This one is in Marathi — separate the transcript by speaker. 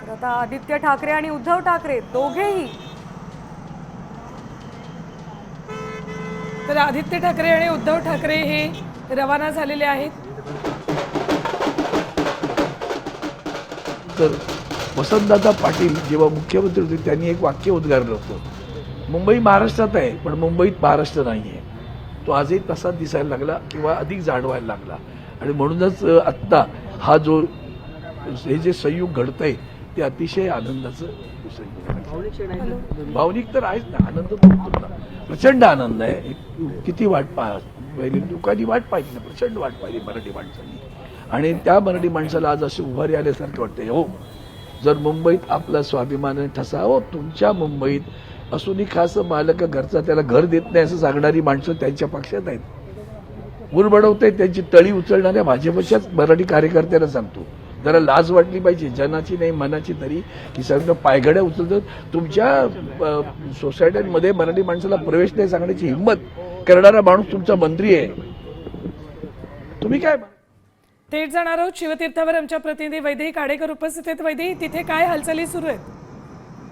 Speaker 1: तर आता आदित्य ठाकरे आणि उद्धव ठाकरे दोघेही
Speaker 2: तर आदित्य ठाकरे आणि उद्धव ठाकरे हे रवाना झालेले आहेत।
Speaker 3: तर वसंतदादा पाटील जेव्हा मुख्यमंत्री होते त्यांनी एक वाक्य उद्गारलं होतं, मुंबई महाराष्ट्रात आहे पण मुंबईत महाराष्ट्र नाही आहे। तो आजही तसाच दिसायला लागला किंवा अधिक जाणवायला लागला आणि म्हणूनच आत्ता हा जो हे जे संयुग घडतंय ते अतिशय आनंदाचं संयुग। भावनिक तर आहेच ना, आनंद तर होतो ना, प्रचंड आनंद आहे। किती वाट पहिली लोकांनी वाट पाहिली ना, प्रचंड वाट पाहिली मराठी माणसांनी आणि त्या मराठी माणसाला आज असे उभारी आल्यासारखे वाटते। हो, जर मुंबईत आपला स्वाभिमान ठसा, हो तुमच्या मुंबईत असूनही खास मालक घरचा त्याला घर देत नाही असं सांगणारी माणसं त्यांच्या पक्षात आहेत। गुर बडवते त्यांची तळी उचलणाऱ्या भाजपच्याच मराठी कार्यकर्त्यांना सांगतो, जरा लाज वाटली पाहिजे, जनाची नाही मनाची तरी, की सगळं पायघड्या उचलतात। तुमच्या सोसायट्यांमध्ये मराठी माणसाला प्रवेश नाही सांगण्याची हिंमत करणारा माणूस तुमचा मंत्री आहे, तुम्ही काय?
Speaker 2: थेट जाणार आहोत शिवतीर्थावर, आमच्या प्रतिनिधी वैदेही काडेकर उपस्थित आहेत। वैदेही, तिथे काय हालचाली सुरू आहेत?